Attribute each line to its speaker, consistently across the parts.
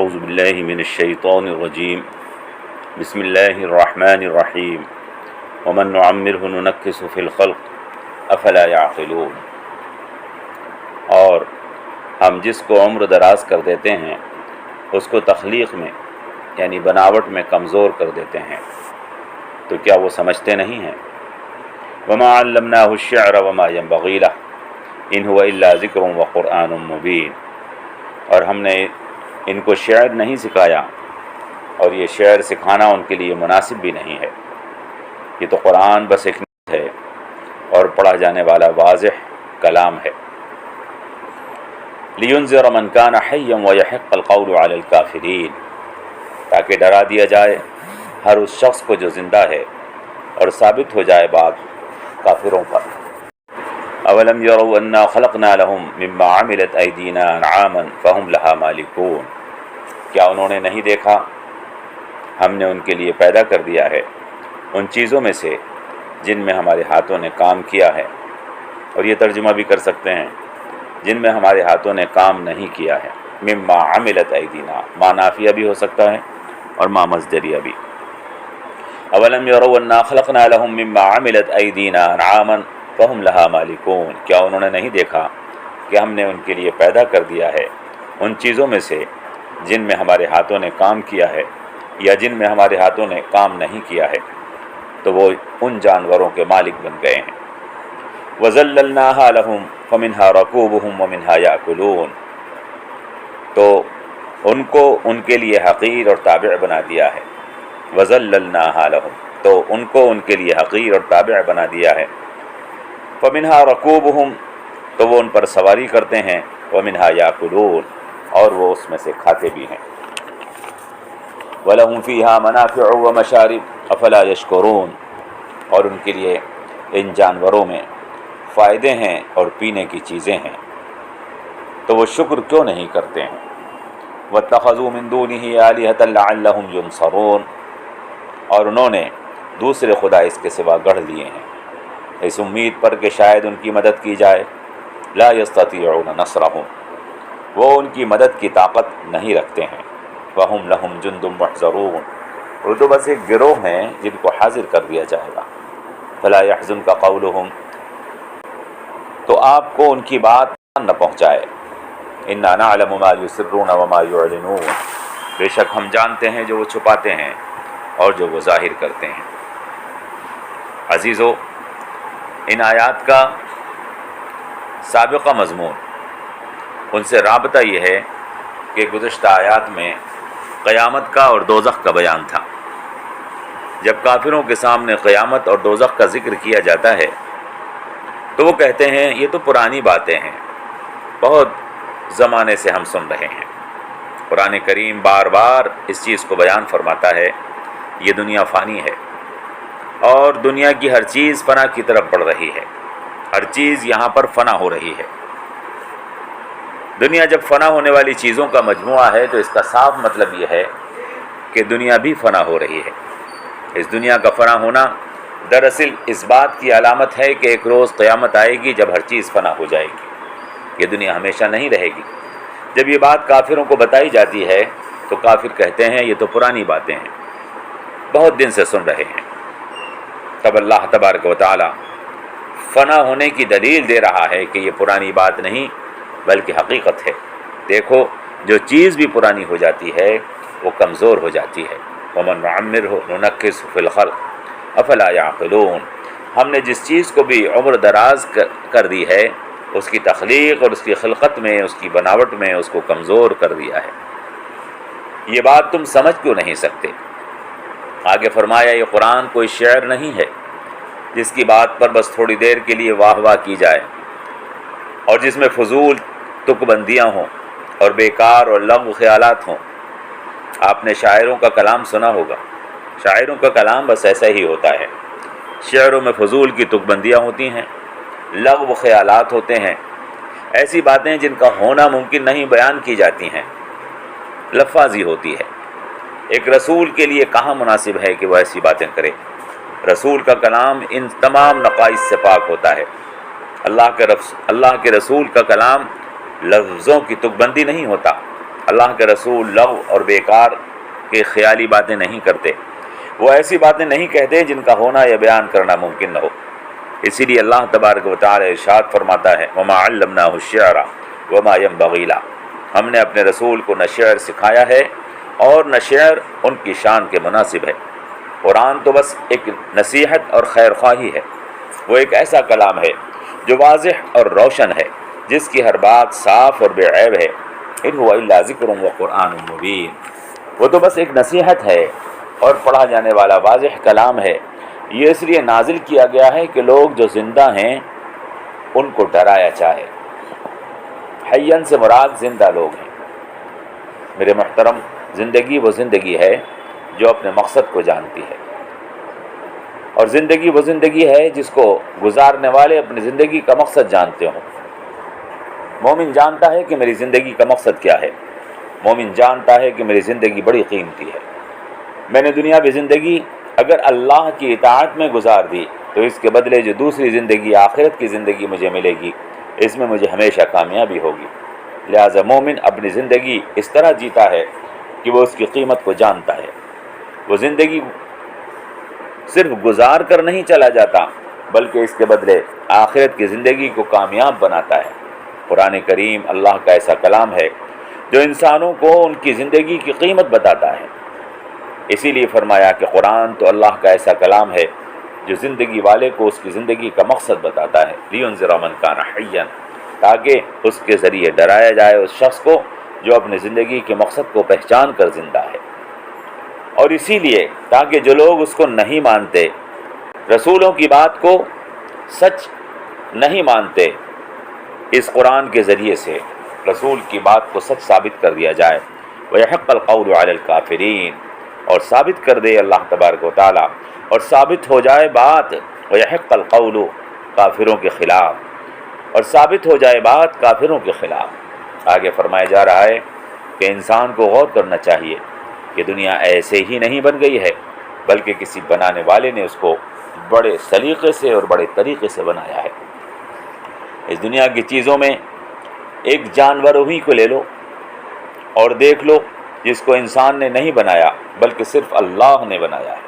Speaker 1: اعوذ باللہ من الشیطان الرجیم بسم اللہ الرحمن الرحیم ومن نعمرہ ننکس فی الخلق افلا یعقلون۔ اور ہم جس کو عمر دراز کر دیتے ہیں اس کو تخلیق میں یعنی بناوٹ میں کمزور کر دیتے ہیں، تو کیا وہ سمجھتے نہیں ہیں؟ وما علمناہ الشعر وما ينبغی لہ ان هو الا ذکر وقرآن مبین۔ اور ہم نے ان کو شعر نہیں سکھایا، اور یہ شعر سکھانا ان کے لیے مناسب بھی نہیں ہے، یہ تو قرآن بس ایک نعمت ہے اور پڑھا جانے والا واضح کلام ہے۔ لینذر من کان حیا ویحق القول علی الکافرین، تاکہ ڈرا دیا جائے ہر اس شخص کو جو زندہ ہے اور ثابت ہو جائے بات کافروں پر۔ اولم یروا انا خلقنا لهم مما عملت ایدینا انعاما فهم لها مالکون، کیا انہوں نے نہیں دیکھا ہم نے ان کے لیے پیدا کر دیا ہے ان چیزوں میں سے جن میں ہمارے ہاتھوں نے کام کیا ہے، اور یہ ترجمہ بھی کر سکتے ہیں جن میں ہمارے ہاتھوں نے کام نہیں کیا ہے۔ مما عملت ایدینا ما نافیہ بھی ہو سکتا ہے اور ما مصدریہ بھی۔ اولم یروا انا خلقنا لهم مما عملت ایدینا انعاما فهم لها مالکون، کیا انہوں نے نہیں دیکھا کہ ہم نے ان کے لیے پیدا کر دیا ہے ان چیزوں میں سے جن میں ہمارے ہاتھوں نے کام کیا ہے یا جن میں ہمارے ہاتھوں نے کام نہیں کیا ہے، تو وہ ان جانوروں کے مالک بن گئے ہیں۔ وَذَلَّلْنَاهَا لَهُمْ فَمِنْهَا رَكُوبُهُمْ وَمِنْهَا يَأْكُلُونَ، تو ان کو ان کے لیے حقیر اور تابع بنا دیا ہے۔ وَذَلَّلْنَاهَا لَهُمْ، تو ان کو ان کے لیے حقیر اور تابع بنا دیا ہے۔ فَمِنْهَا رَكُوبُهُمْ، تو وہ ان پر سواری کرتے ہیں۔ وَمِنْهَا يَأْكُلُونَ، اور وہ اس میں سے کھاتے بھی ہیں۔ وَلَهُمْ فِيهَا مَنَافِعُ وَمَشَارِبُ أَفَلَا يَشْكُرُونَ، اور ان کے لیے ان جانوروں میں فائدے ہیں اور پینے کی چیزیں ہیں، تو وہ شکر کیوں نہیں کرتے ہیں۔ وَاتَّخَذُوا مِن دُونِهِ آلِهَةً لَعَلَّهُمْ يُنصَرُونَ، اور انہوں نے دوسرے خدا اس کے سوا گڑھ لیے ہیں اس امید پر کہ شاید ان کی مدد کی جائے۔ لا يستطيعون نصرهم، وہ ان کی مدد کی طاقت نہیں رکھتے ہیں۔ وَهُمْ لَهُمْ جُنْدٌ مُحْضَرُونَ، وہ تو بس ایک گروہ ہیں جن کو حاضر کر دیا جائے گا۔ فَلَا يَحْزُنْكَ قَوْلُهُمْ، تو آپ کو ان کی بات نہ پہنچائے۔ إِنَّا نَعْلَمُ مَا يُسِرُّونَ وَمَا يُعْلِنُونَ، بے شک ہم جانتے ہیں جو وہ چھپاتے ہیں اور جو وہ ظاہر کرتے ہیں۔ عزیزو، ان آیات کا سابقہ مضمون ان سے رابطہ یہ ہے کہ گزشتہ آیات میں قیامت کا اور دوزخ کا بیان تھا۔ جب کافروں کے سامنے قیامت اور دوزخ کا ذکر کیا جاتا ہے تو وہ کہتے ہیں یہ تو پرانی باتیں ہیں، بہت زمانے سے ہم سن رہے ہیں۔ قرآن کریم بار بار اس چیز کو بیان فرماتا ہے، یہ دنیا فانی ہے اور دنیا کی ہر چیز فنا کی طرف بڑھ رہی ہے، ہر چیز یہاں پر فنا ہو رہی ہے۔ دنیا جب فنا ہونے والی چیزوں کا مجموعہ ہے تو اس کا صاف مطلب یہ ہے کہ دنیا بھی فنا ہو رہی ہے۔ اس دنیا کا فنا ہونا دراصل اس بات کی علامت ہے کہ ایک روز قیامت آئے گی جب ہر چیز فنا ہو جائے گی، یہ دنیا ہمیشہ نہیں رہے گی۔ جب یہ بات کافروں کو بتائی جاتی ہے تو کافر کہتے ہیں یہ تو پرانی باتیں ہیں، بہت دن سے سن رہے ہیں۔ تب اللہ تبارک و تعالی فنا ہونے کی دلیل دے رہا ہے کہ یہ پرانی بات نہیں بلکہ حقیقت ہے۔ دیکھو، جو چیز بھی پرانی ہو جاتی ہے وہ کمزور ہو جاتی ہے۔ وَمَن نُعَمِّرْهُ نُنَكِّسْهُ فِي الْخَلْقِ أَفَلَا يَعْقِلُونَ، ہم نے جس چیز کو بھی عمر دراز کر دی ہے اس کی تخلیق اور اس کی خلقت میں، اس کی بناوٹ میں اس کو کمزور کر دیا ہے۔ یہ بات تم سمجھ کیوں نہیں سکتے؟ آگے فرمایا یہ قرآن کوئی شعر نہیں ہے جس کی بات پر بس تھوڑی دیر کے لیے واہ واہ کی جائے اور جس میں فضول تک بندیاں ہوں اور بیکار اور لغو خیالات ہوں۔ آپ نے شاعروں کا کلام سنا ہوگا، شاعروں کا کلام بس ایسا ہی ہوتا ہے، شعروں میں فضول کی تک بندیاں ہوتی ہیں، لغو خیالات ہوتے ہیں، ایسی باتیں جن کا ہونا ممکن نہیں بیان کی جاتی ہیں، لفاظی ہوتی ہے۔ ایک رسول کے لیے کہاں مناسب ہے کہ وہ ایسی باتیں کرے؟ رسول کا کلام ان تمام نقائص سے پاک ہوتا ہے۔ اللہ کے رسول کا کلام لفظوں کی تک بندی نہیں ہوتا، اللہ کے رسول لغو اور بیکار کے خیالی باتیں نہیں کرتے، وہ ایسی باتیں نہیں کہتے جن کا ہونا یا بیان کرنا ممکن نہ ہو۔ اسی لیے اللہ تبارک و تعالی ارشاد فرماتا ہے وَمَا عَلَّمْنَاهُ الشِّعْرَ وَمَا يَنبَغِي لَهُ، ہم نے اپنے رسول کو نہ شعر سکھایا ہے اور نہ شعر ان کی شان کے مناسب ہے۔ قرآن تو بس ایک نصیحت اور خیر خواہی ہے، وہ ایک ایسا کلام ہے جو واضح اور روشن ہے، جس کی ہر بات صاف اور بے عیب ہے۔ اِنْ هُوَ إِلَّا ذِكْرٌ وَقُرْآنٌ مُبِينٌ، وہ تو بس ایک نصیحت ہے اور پڑھا جانے والا واضح کلام ہے۔ یہ اس لیے نازل کیا گیا ہے کہ لوگ جو زندہ ہیں ان کو ڈرایا جائے۔ حیّن سے مراد زندہ لوگ ہیں۔ میرے محترم، زندگی وہ زندگی ہے جو اپنے مقصد کو جانتی ہے، اور زندگی وہ زندگی ہے جس کو گزارنے والے اپنی زندگی کا مقصد جانتے ہوں۔ مومن جانتا ہے کہ میری زندگی کا مقصد کیا ہے، مومن جانتا ہے کہ میری زندگی بڑی قیمتی ہے، میں نے دنیاوی زندگی اگر اللہ کی اطاعت میں گزار دی تو اس کے بدلے جو دوسری زندگی آخرت کی زندگی مجھے ملے گی، اس میں مجھے ہمیشہ کامیابی ہوگی۔ لہٰذا مومن اپنی زندگی اس طرح جیتا ہے کہ وہ اس کی قیمت کو جانتا ہے، وہ زندگی صرف گزار کر نہیں چلا جاتا بلکہ اس کے بدلے آخرت کی زندگی کو کامیاب بناتا ہے۔ قرآن کریم اللہ کا ایسا کلام ہے جو انسانوں کو ان کی زندگی کی قیمت بتاتا ہے۔ اسی لیے فرمایا کہ قرآن تو اللہ کا ایسا کلام ہے جو زندگی والے کو اس کی زندگی کا مقصد بتاتا ہے، لِيُنذِرَ مَن كَانَ حَيًّا، تاکہ اس کے ذریعے ڈرایا جائے اس شخص کو جو اپنی زندگی کے مقصد کو پہچان کر زندہ ہے، اور اسی لیے تاکہ جو لوگ اس کو نہیں مانتے، رسولوں کی بات کو سچ نہیں مانتے، اس قرآن کے ذریعے سے رسول کی بات کو سچ ثابت کر دیا جائے۔ وَيَحِقَّ الْقَوْلُ عَلَى الْكَافِرِينَ، اور ثابت کر دے اللہ تبارک و تعالیٰ، اور ثابت ہو جائے بات وَيَحِقَّ الْقَوْلُ کافروں کے خلاف، اور ثابت ہو جائے بات کافروں کے خلاف۔ آگے فرمایا جا رہا ہے کہ انسان کو غور کرنا چاہیے کہ دنیا ایسے ہی نہیں بن گئی ہے بلکہ کسی بنانے والے نے اس کو بڑے سلیقے سے اور بڑے طریقے سے بنایا ہے۔ اس دنیا کی چیزوں میں ایک جانور ہی کو لے لو اور دیکھ لو جس کو انسان نے نہیں بنایا بلکہ صرف اللہ نے بنایا ہے،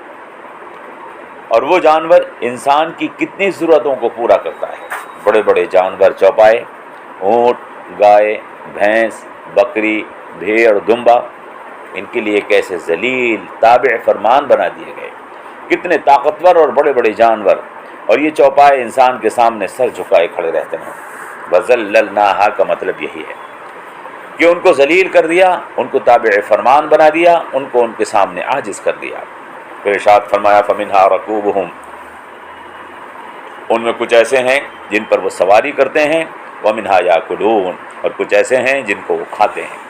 Speaker 1: اور وہ جانور انسان کی کتنی ضرورتوں کو پورا کرتا ہے۔ بڑے بڑے جانور چوپائے، اونٹ، گائے، بھینس، بکری، بھیڑ، دمبا، ان کے لیے کیسے ذلیل تابع فرمان بنا دیے گئے، کتنے طاقتور اور بڑے بڑے جانور، اور یہ چوپائے انسان کے سامنے سر جھکائے کھڑے رہتے ہیں۔ وَذَلَّلْنَاهَا کا مطلب یہی ہے کہ ان کو ذلیل کر دیا، ان کو تابع فرمان بنا دیا، ان کو ان کے سامنے عاجز کر دیا۔ پھر ارشاد فرمایا فَمِنْهَا رَكُوبُهُمْ، ان میں کچھ ایسے ہیں جن پر وہ سواری کرتے ہیں، وَمِنْهَا يَأْكُلُونَ، اور کچھ ایسے ہیں جن کو وہ کھاتے ہیں۔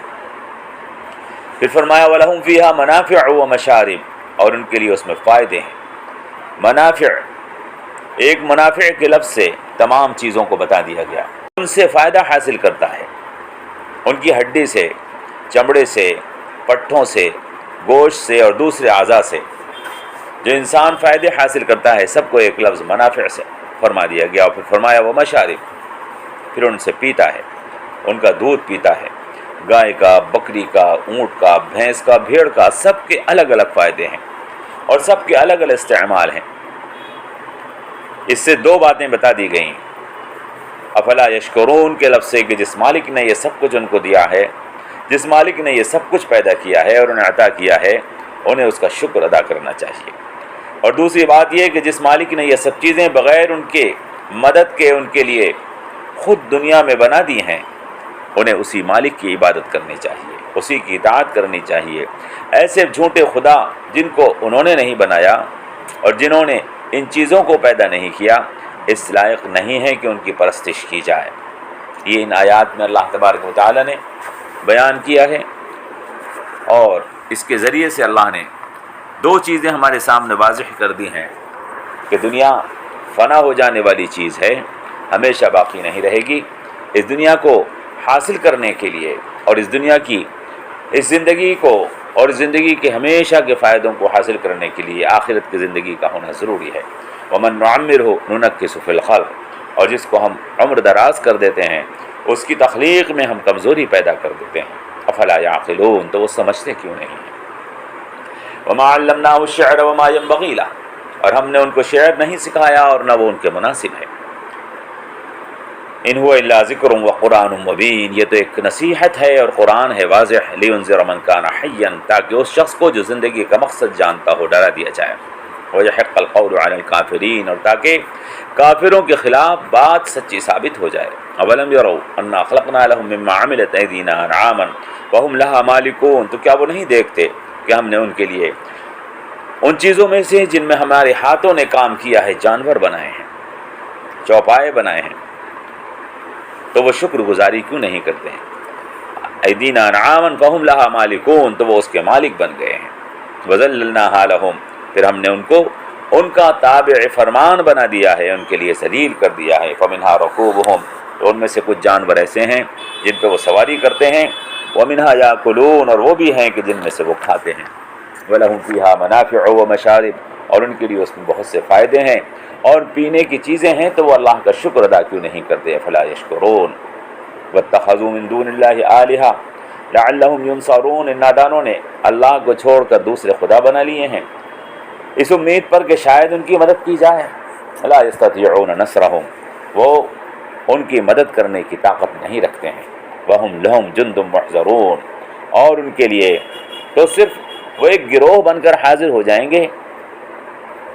Speaker 1: پھر فرمایا وَلَهُمْ فِيهَا مَنَافِعُ وَمَشَارِبُ، اور ان کے لیے اس میں فائدے ہیں۔ منافع، ایک منافع کے لفظ سے تمام چیزوں کو بتا دیا گیا، ان سے فائدہ حاصل کرتا ہے، ان کی ہڈی سے، چمڑے سے، پٹھوں سے، گوشت سے اور دوسرے اعضاء سے جو انسان فائدے حاصل کرتا ہے، سب کو ایک لفظ منافع سے فرما دیا گیا۔ اور پھر فرمایا وہ مشارب، پھر ان سے پیتا ہے، ان کا دودھ پیتا ہے، گائے کا، بکری کا، اونٹ کا، بھینس کا، بھیڑ کا، سب کے الگ الگ فائدے ہیں اور سب کے الگ الگ استعمال ہیں۔ اس سے دو باتیں بتا دی گئیں، افلا یشکرون کے لفظ سے کہ جس مالک نے یہ سب کچھ ان کو دیا ہے، جس مالک نے یہ سب کچھ پیدا کیا ہے اور انہیں عطا کیا ہے، انہیں اس کا شکر ادا کرنا چاہیے۔ اور دوسری بات یہ کہ جس مالک نے یہ سب چیزیں بغیر ان کے مدد کے ان کے لیے خود دنیا میں بنا دی ہیں، انہیں اسی مالک کی عبادت کرنی چاہیے، اسی کی اطاعت کرنی چاہیے۔ ایسے جھوٹے خدا جن کو انہوں نے نہیں بنایا اور جنہوں نے ان چیزوں کو پیدا نہیں کیا، اس لائق نہیں ہے کہ ان کی پرستش کی جائے۔ یہ ان آیات میں اللہ تبارک و تعالی نے بیان کیا ہے، اور اس کے ذریعے سے اللہ نے دو چیزیں ہمارے سامنے واضح کر دی ہیں کہ دنیا فنا ہو جانے والی چیز ہے، ہمیشہ باقی نہیں رہے گی۔ اس دنیا کو حاصل کرنے کے لیے اور اس دنیا کی اس زندگی کو اور زندگی کے ہمیشہ کے فائدوں کو حاصل کرنے کے لیے آخرت کی زندگی کا ہونا ضروری ہے۔ وَمَن نُعَمِّرْهُ نُنَكِّسُ فِي الْخَلْقِ، اور جس کو ہم عمر دراز کر دیتے ہیں اس کی تخلیق میں ہم کمزوری پیدا کر دیتے ہیں۔ افلا یعقلون، تو وہ سمجھتے کیوں نہیں ہیں۔ وما علمناه الشعر وما ينبغي له، اور ہم نے ان کو شعر نہیں سکھایا اور نہ وہ ان کے مناسب ہے۔ ان هو الا ذکر وقرآن مبین، یہ تو ایک نصیحت ہے اور قرآن ہے واضح، لینذر من کان حیا، تاکہ اس شخص کو جو زندگی کا مقصد جانتا ہو ڈرا دیا جائے، ویحق القول علی الکافرین، اور تاکہ کافروں کے خلاف بات سچی ثابت ہو جائے۔ اولم یروا انا خلقنا لهم مما عملت ایدینا انعاما وهم لها مالکون، تو کیا وہ نہیں دیکھتے کہ ہم نے ان کے لیے ان چیزوں میں سے جن میں ہمارے ہاتھوں نے کام کیا ہے جانور بنائے ہیں، چوپائے بنائے ہیں، تو وہ شکر گزاری کیوں نہیں کرتے ہیں؟ ایدینا انعاما فهم لها مالکون، تو وہ اس کے مالک بن گئے ہیں۔ وذللناها لهم، پھر ہم نے ان کو ان کا تابع فرمان بنا دیا ہے، ان کے لیے ذلیل کر دیا ہے۔ فمنها ركوبهم، تو ان میں سے کچھ جانور ایسے ہیں جن پہ وہ سواری کرتے ہیں، ومنها یاکلون، اور وہ بھی ہیں کہ جن میں سے وہ کھاتے ہیں، ولهم فيها منافع ومشارب، اور ان کے لیے اس میں بہت سے فائدے ہیں اور پینے کی چیزیں ہیں، تو وہ اللہ کا شکر ادا کیوں نہیں کرتے؟ فلا یشکرون۔ واتخذوا من دون اللہ آلہہ لعلہم ینصرون، ان نادانوں نے اللہ کو چھوڑ کر دوسرے خدا بنا لیے ہیں اس امید پر کہ شاید ان کی مدد کی جائے۔ لا یستطیعون نصرہم، وہ ان کی مدد کرنے کی طاقت نہیں رکھتے ہیں۔ وہم لہم جند محضرون، اور ان کے لیے تو صرف وہ ایک گروہ بن کر حاضر ہو جائیں گے۔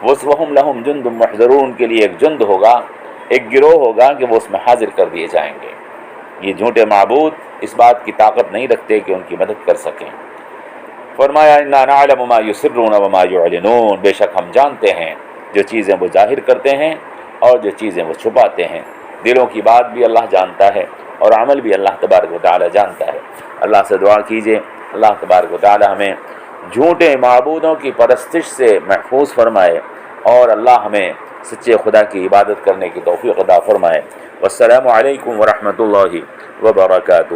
Speaker 1: وہم لہم جند محضرون کے لیے ایک جند ہوگا، ایک گروہ ہوگا کہ وہ اس میں حاضر کر دیے جائیں گے۔ یہ جھوٹے معبود اس بات کی طاقت نہیں رکھتے کہ ان کی مدد کر سکیں۔ فرمایا انا نعلم ما یسرون وما یعلنون، بے شک ہم جانتے ہیں جو چیزیں وہ ظاہر کرتے ہیں اور جو چیزیں وہ چھپاتے ہیں۔ دلوں کی بات بھی اللہ جانتا ہے اور عمل بھی اللہ تبارک و تعالی جانتا ہے۔ اللہ سے دعا کیجئے اللہ تبارک و تعالی ہمیں جھوٹے معبودوں کی پرستش سے محفوظ فرمائے اور اللہ ہمیں سچے خدا کی عبادت کرنے کی توفیق عطا فرمائے۔ والسلام علیکم ورحمۃ اللہ وبرکاتہ۔